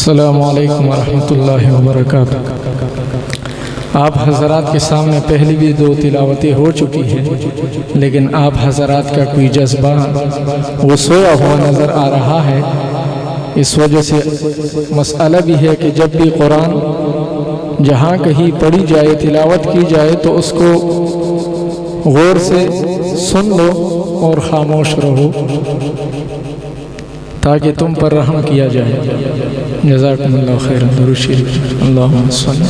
अस्सलामु अलैकुम वरहमतुल्लाहि वबरकातुहू। आप हज़रात के सामने पहली भी दो तिलावतें हो चुकी हैं, लेकिन आप हज़रात का कोई जज्बा वो सोया हुआ नज़र आ रहा है। इस वजह से मसला भी है कि जब भी कुरान जहाँ कहीं पढ़ी जाए, तिलावत की जाए, तो उसको गौर से सुन लो और खामोश रहो ताकि तुम पर रहम किया जाए। जज़ाकुमुल्लाहु खैरन। दुरूद शरीफ। अल्लाहुम्मा सल्ली।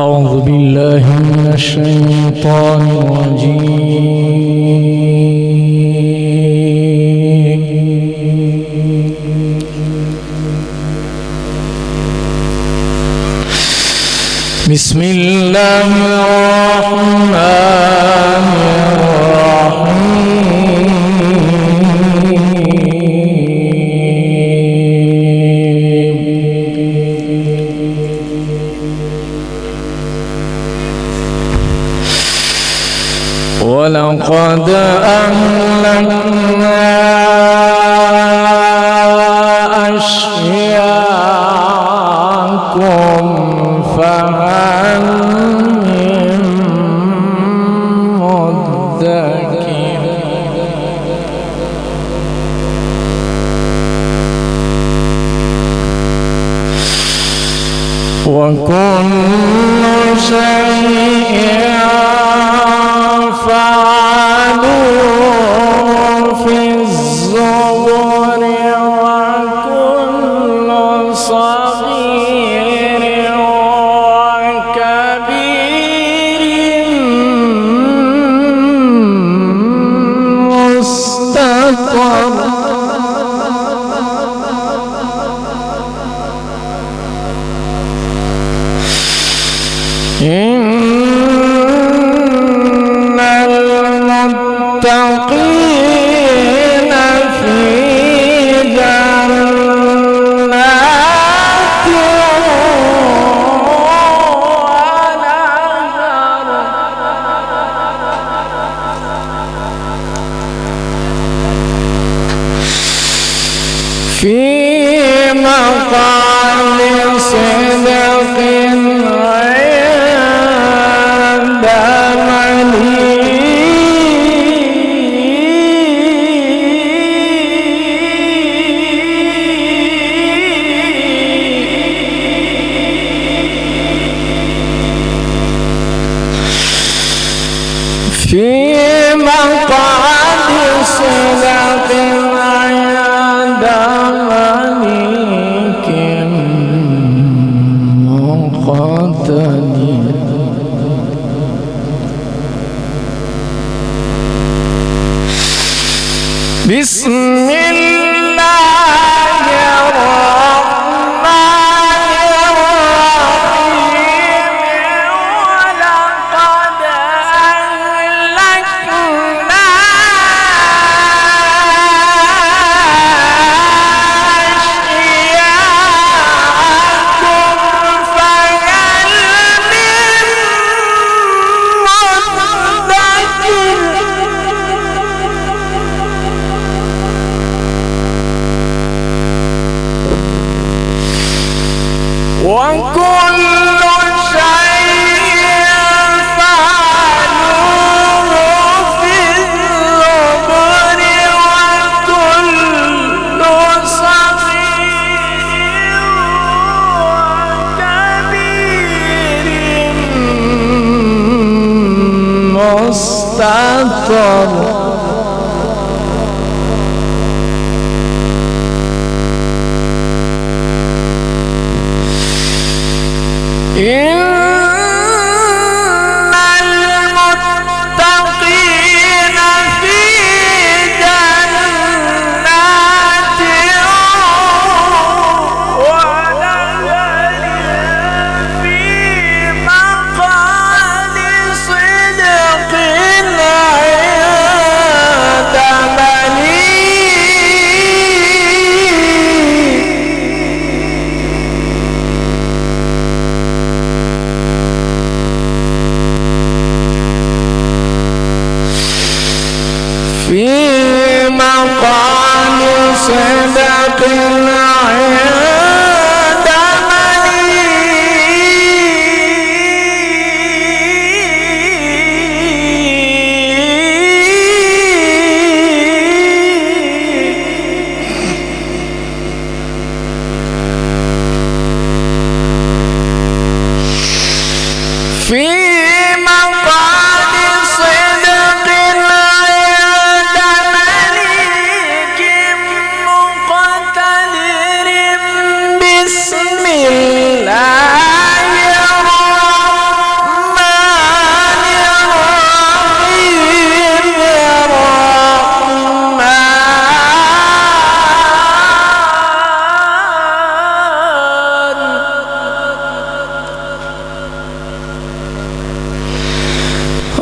अऊज़ु बिल्लाहि मिनश शैतानिर रजीम। बिस्मिल्लाहिर रहमानिर वलक़द अहलकना अश्याअकुम फहल मिन मुद्दकिर। वकुल्लु शैइन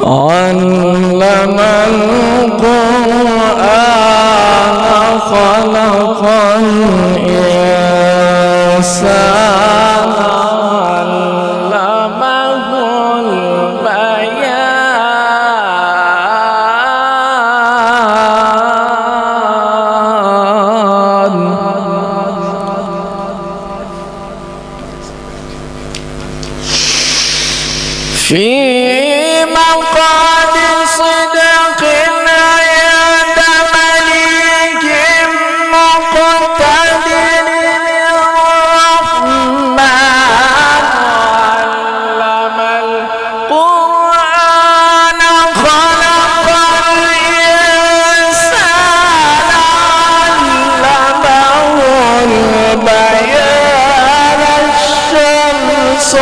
علم القرآن خلق الإنسان علمه البيان في مقعد صدق عند مليك مقتدر الرحمن علم القرآن خلق الإنسان علمه البيان الشمس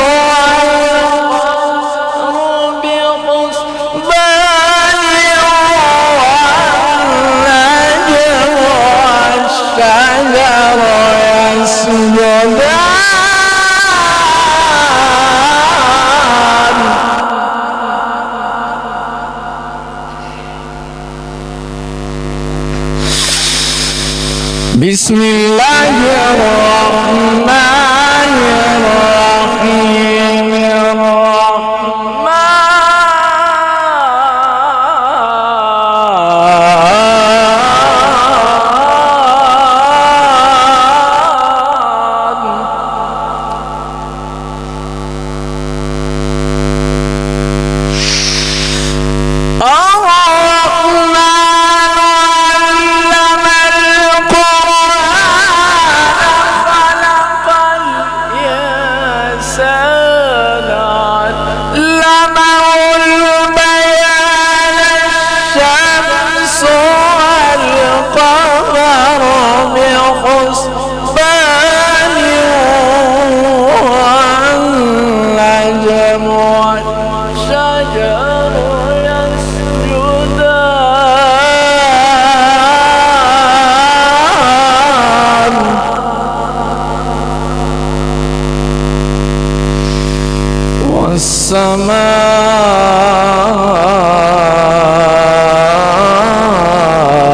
بسم الله الرحمن الرحيم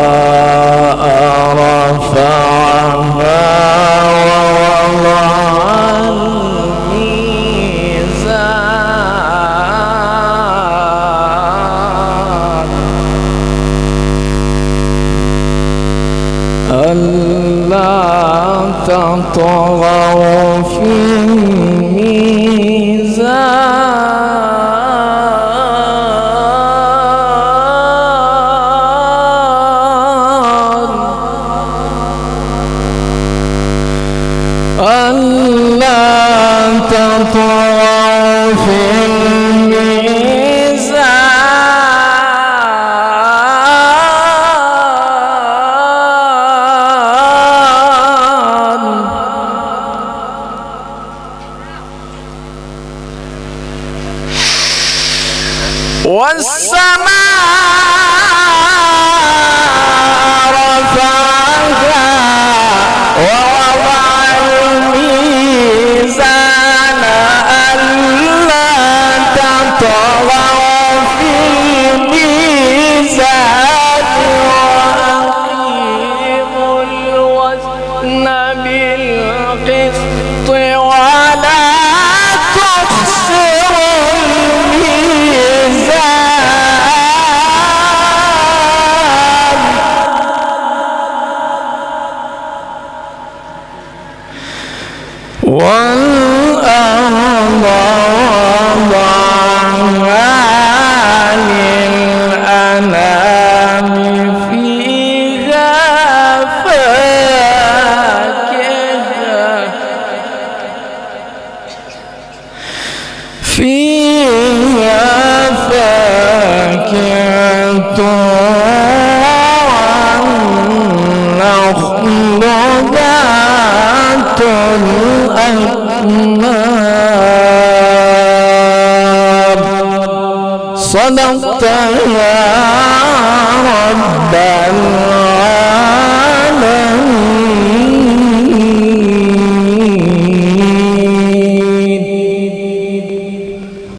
والسماء رفعها ووضع الميزان ألا تطغوا في الميزان ألا تطغوا في الميزان والسماء رفعها ووضع الميزان ألا تطغوا في الميزان وأقيموا الوزن بالقسط ولا تخسروا الميزان والأرض وضعها للأنام فيها فاكهة والنخل ذات الأكمام صدقت يا رب